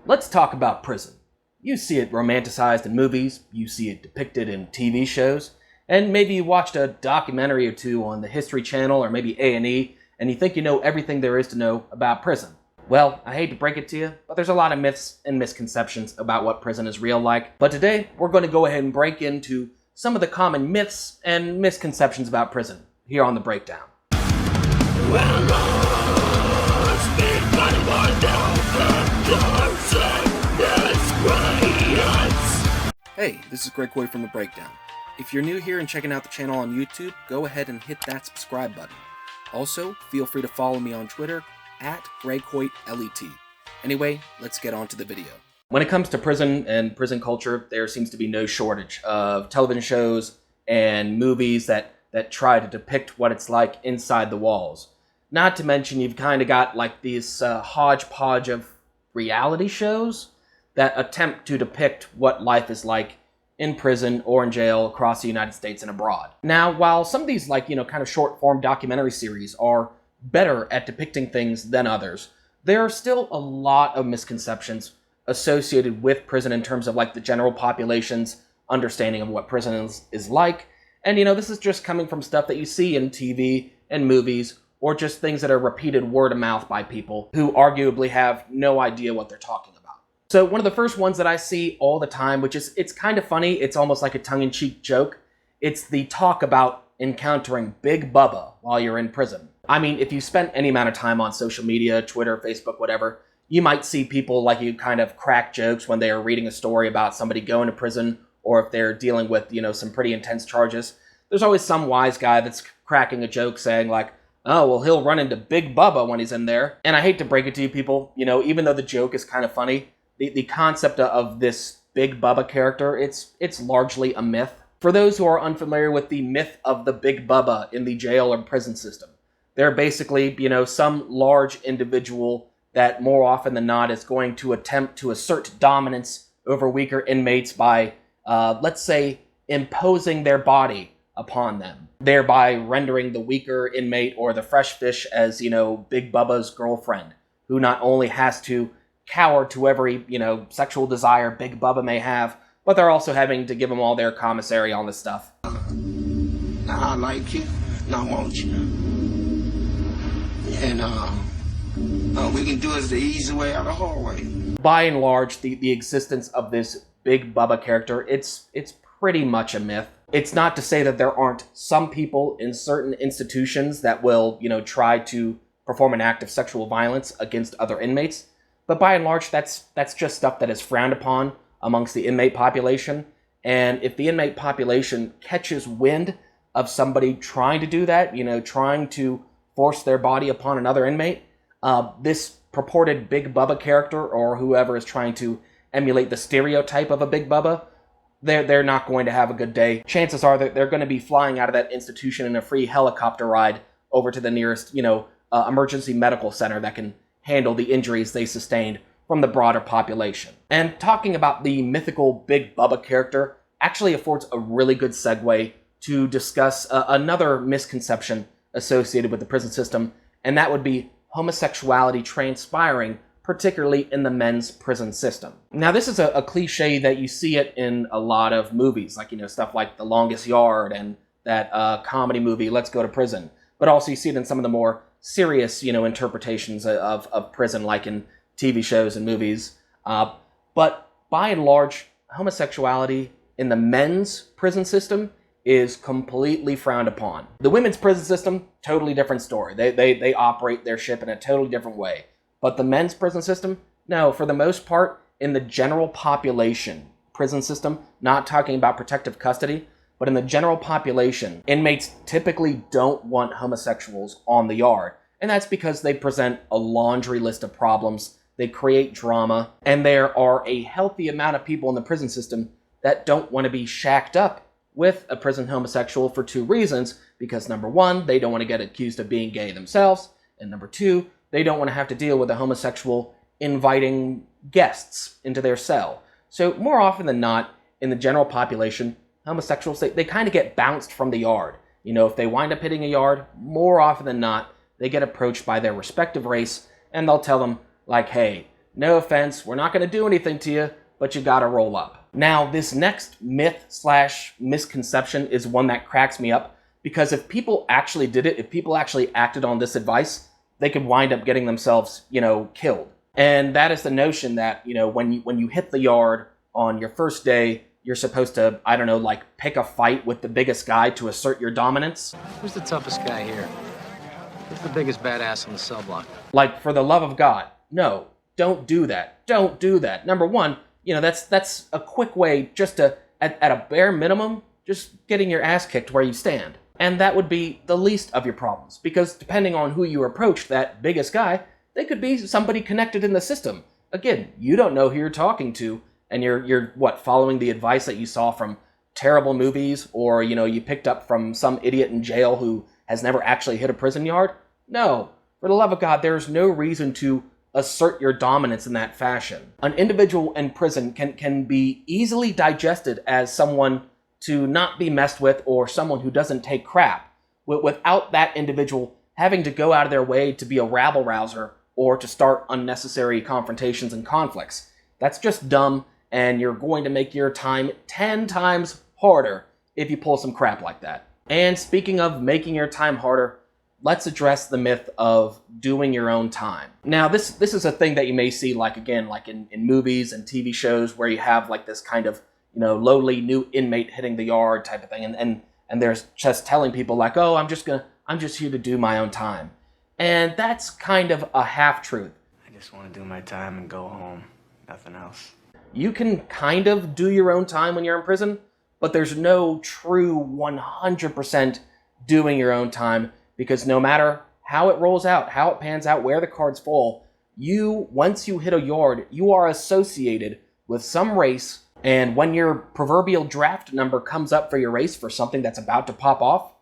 Let's talk about prison. You see it romanticized in movies, you see it depicted in TV shows, and maybe you watched a documentary or two on the History Channel or maybe A&E, and you think you know everything there is to know about prison. Well, I hate to break it to you, but there's a lot of myths and misconceptions about what prison is real like. But today, we're going to go ahead and break into some of the common myths and misconceptions about prison here on The Breakdown. Hey, this is Greg Hoyt from The Breakdown. If you're new here and checking out the channel on YouTube, go ahead and hit that subscribe button. Also, feel free to follow me on Twitter at GregHoytLET. Anyway, let's get on to the video. When it comes to prison and prison culture, there seems to be no shortage of television shows and movies that try to depict what it's like inside the walls. Not to mention, you've kind of got like these hodgepodge of reality shows that attempt to depict what life is like in prison or in jail across the United States and abroad. Now, while some of these kind of short-form documentary series are better at depicting things than others, there are still a lot of misconceptions associated with prison in terms of like the general population's understanding of what prison is like. And this is just coming from stuff that you see in TV and movies, or just things that are repeated word of mouth by people who arguably have no idea what they're talking about. So one of the first ones that I see all the time, it's kind of funny, it's almost like a tongue-in-cheek joke, it's the talk about encountering Big Bubba while you're in prison. I mean, if you spent any amount of time on social media, Twitter, Facebook, whatever, you might see people like you kind of crack jokes when they are reading a story about somebody going to prison, or if they're dealing with, some pretty intense charges. There's always some wise guy that's cracking a joke saying like, oh, well, he'll run into Big Bubba when he's in there. And I hate to break it to you people, even though the joke is kind of funny, the concept of this Big Bubba character, it's largely a myth. For those who are unfamiliar with the myth of the Big Bubba in the jail or prison system, they're basically, some large individual that more often than not is going to attempt to assert dominance over weaker inmates by, let's say, imposing their body upon them, thereby rendering the weaker inmate or the fresh fish as, Big Bubba's girlfriend, who not only has to cower to every, sexual desire Big Bubba may have, but they're also having to give them all their commissary on this stuff. Now I like you, now I want you. And we can do it the easy way or the hard way. By and large, the existence of this Big Bubba character, it's pretty much a myth. It's not to say that there aren't some people in certain institutions that will, try to perform an act of sexual violence against other inmates. But by and large, that's just stuff that is frowned upon amongst the inmate population. And if the inmate population catches wind of somebody trying to do that, trying to force their body upon another inmate, this purported Big Bubba character, or whoever is trying to emulate the stereotype of a Big Bubba, they're not going to have a good day. Chances are that they're going to be flying out of that institution in a free helicopter ride over to the nearest, emergency medical center that can handle the injuries they sustained from the broader population. And talking about the mythical Big Bubba character actually affords a really good segue to discuss another misconception associated with the prison system, and that would be homosexuality transpiring, particularly in the men's prison system. Now, this is a cliche that you see it in a lot of movies, like, stuff like The Longest Yard and that comedy movie, Let's Go to Prison. But also you see it in some of the more serious, interpretations of prison, like in TV shows and movies. But by and large, homosexuality in the men's prison system is completely frowned upon. The women's prison system, totally different story. They operate their ship in a totally different way. But the men's prison system, no, for the most part, in the general population prison system, not talking about protective custody, but in the general population, inmates typically don't want homosexuals on the yard. And that's because they present a laundry list of problems, they create drama, and there are a healthy amount of people in the prison system that don't want to be shacked up with a prison homosexual for two reasons. Because number one, they don't want to get accused of being gay themselves, and number two, they don't want to have to deal with a homosexual inviting guests into their cell. So more often than not, in the general population, homosexuals, they kind of get bounced from the yard. If they wind up hitting a yard, more often than not, they get approached by their respective race, and they'll tell them, like, hey, no offense, we're not going to do anything to you, but you got to roll up. Now, this next myth slash misconception is one that cracks me up, because if people actually did it, if people actually acted on this advice, they could wind up getting themselves, killed. And that is the notion that, when you hit the yard on your first day, you're supposed to, pick a fight with the biggest guy to assert your dominance. Who's the toughest guy here? Who's the biggest badass on the cell block? Like, for the love of God, no, don't do that. Don't do that. Number one, that's a quick way just to, at a bare minimum, just getting your ass kicked where you stand. And that would be the least of your problems, because depending on who you approach, that biggest guy, they could be somebody connected in the system. Again, you don't know who you're talking to, and you're following the advice that you saw from terrible movies, or, you picked up from some idiot in jail who has never actually hit a prison yard? No. For the love of God, there's no reason to assert your dominance in that fashion. An individual in prison can be easily digested as someone to not be messed with, or someone who doesn't take crap, without that individual having to go out of their way to be a rabble-rouser or to start unnecessary confrontations and conflicts. That's just dumb, and you're going to make your time 10 times harder if you pull some crap like that. And speaking of making your time harder, let's address the myth of doing your own time. Now, this is a thing that you may see, in movies and TV shows, where you have this kind of lowly new inmate hitting the yard type of thing, and they're just telling people oh, I'm just here to do my own time. And that's kind of a half-truth. I just want to do my time and go home. Nothing else. You can kind of do your own time when you're in prison, but there's no true 100% doing your own time, because no matter how it rolls out, how it pans out, where the cards fall, once you hit a yard, you are associated with some race. And when your proverbial draft number comes up for your race for something that's about to pop off,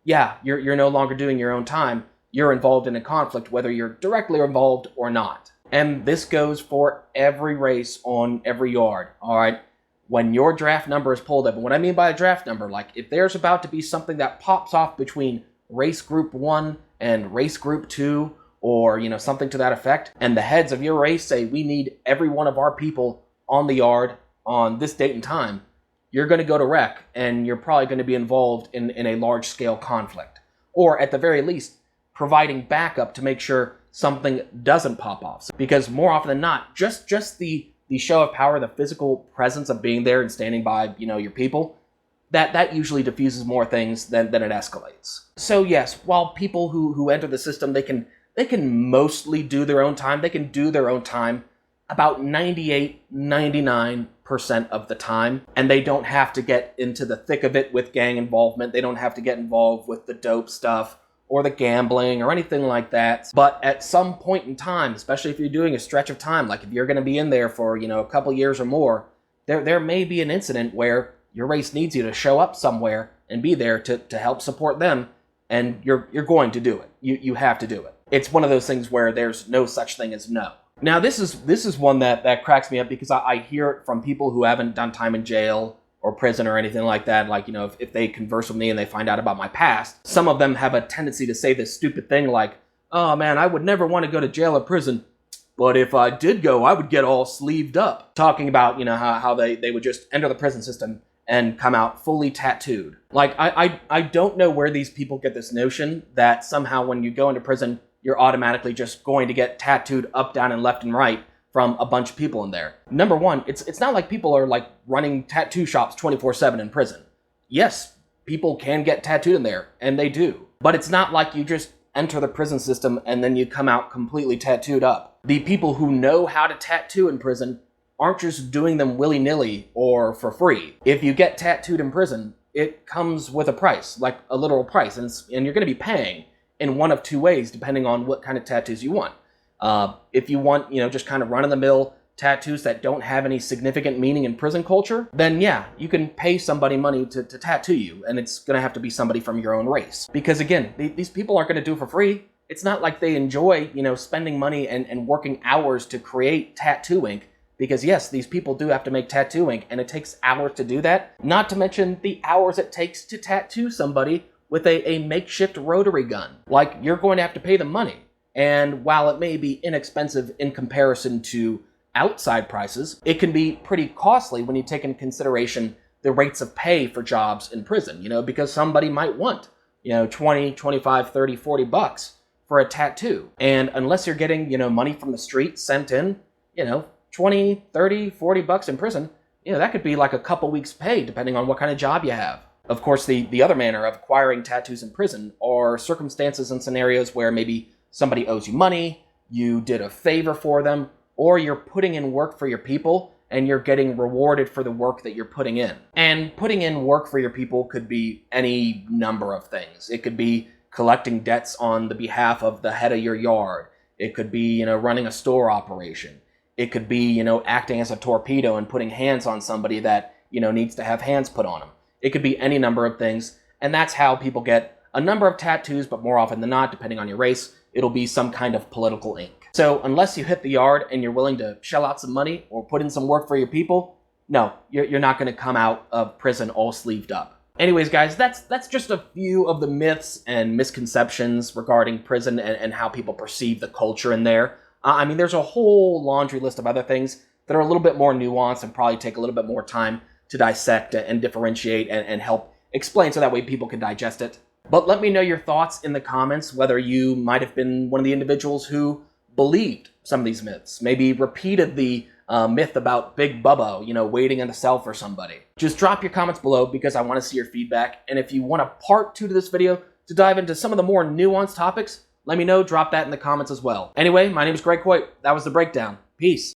yeah, you're no longer doing your own time. You're involved in a conflict, whether you're directly involved or not. And this goes for every race on every yard, all right? When your draft number is pulled up, and what I mean by a draft number, if there's about to be something that pops off between race group 1 and race group 2, or, something to that effect, and the heads of your race say, we need every one of our people on the yard on this date and time, you're going to go to rec, and you're probably going to be involved in a large-scale conflict. Or, at the very least, providing backup to make sure something doesn't pop off. Because more often than not, just the show of power, the physical presence of being there and standing by, your people, that usually diffuses more things than it escalates. So yes, while people who enter the system, they can mostly do their own time. They can do their own time about 99% of the time, and they don't have to get into the thick of it with gang involvement. They don't have to get involved with the dope stuff or the gambling or anything like that. But at some point in time, especially if you're doing a stretch of time, if you're going to be in there for a couple years or more, there may be an incident where your race needs you to show up somewhere and be there to help support them, and you're going to do it. You have to do it. It's one of those things where there's no such thing as no. Now, this is one that cracks me up, because I hear it from people who haven't done time in jail or prison or anything like that. If they converse with me and they find out about my past, some of them have a tendency to say this stupid thing oh man, I would never want to go to jail or prison, but if I did go, I would get all sleeved up. Talking about, how they would just enter the prison system and come out fully tattooed. I don't know where these people get this notion that somehow when you go into prison, you're automatically just going to get tattooed up, down, and left and right from a bunch of people in there. Number one, it's not like people are running tattoo shops 24/7 in prison. Yes, people can get tattooed in there, and they do. But it's not like you just enter the prison system and then you come out completely tattooed up. The people who know how to tattoo in prison aren't just doing them willy-nilly or for free. If you get tattooed in prison, it comes with a price, a literal price, and you're going to be paying in one of two ways, depending on what kind of tattoos you want. If you want, just kind of run-of-the-mill tattoos that don't have any significant meaning in prison culture, then yeah, you can pay somebody money to tattoo you, and it's going to have to be somebody from your own race. Because again, these people aren't going to do it for free. It's not like they enjoy, spending money and working hours to create tattoo ink. Because yes, these people do have to make tattoo ink, and it takes hours to do that. Not to mention the hours it takes to tattoo somebody with a makeshift rotary gun. You're going to have to pay them money. And while it may be inexpensive in comparison to, outside prices, it can be pretty costly when you take into consideration the rates of pay for jobs in prison, because somebody might want, 20, 25, 30, 40 bucks for a tattoo. And unless you're getting, money from the street sent in, 20, 30, 40 bucks in prison, that could be like a couple weeks' pay depending on what kind of job you have. Of course, the other manner of acquiring tattoos in prison are circumstances and scenarios where maybe somebody owes you money, you did a favor for them, or you're putting in work for your people and you're getting rewarded for the work that you're putting in. And putting in work for your people could be any number of things. It could be collecting debts on the behalf of the head of your yard. It could be, running a store operation. It could be, acting as a torpedo and putting hands on somebody that, needs to have hands put on them. It could be any number of things. And that's how people get a number of tattoos, but more often than not, depending on your race, it'll be some kind of political ink. So unless you hit the yard and you're willing to shell out some money or put in some work for your people, no, you're not going to come out of prison all sleeved up. Anyways, guys, that's just a few of the myths and misconceptions regarding prison and how people perceive the culture in there. There's a whole laundry list of other things that are a little bit more nuanced and probably take a little bit more time to dissect and differentiate and help explain so that way people can digest it. But let me know your thoughts in the comments, whether you might have been one of the individuals who believed some of these myths, maybe repeated the myth about Big Bubba, waiting in the cell for somebody. Just drop your comments below because I want to see your feedback. And if you want a part 2 to this video to dive into some of the more nuanced topics, let me know, drop that in the comments as well. Anyway, my name is Greg Hoyt. That was The Breakdown. Peace.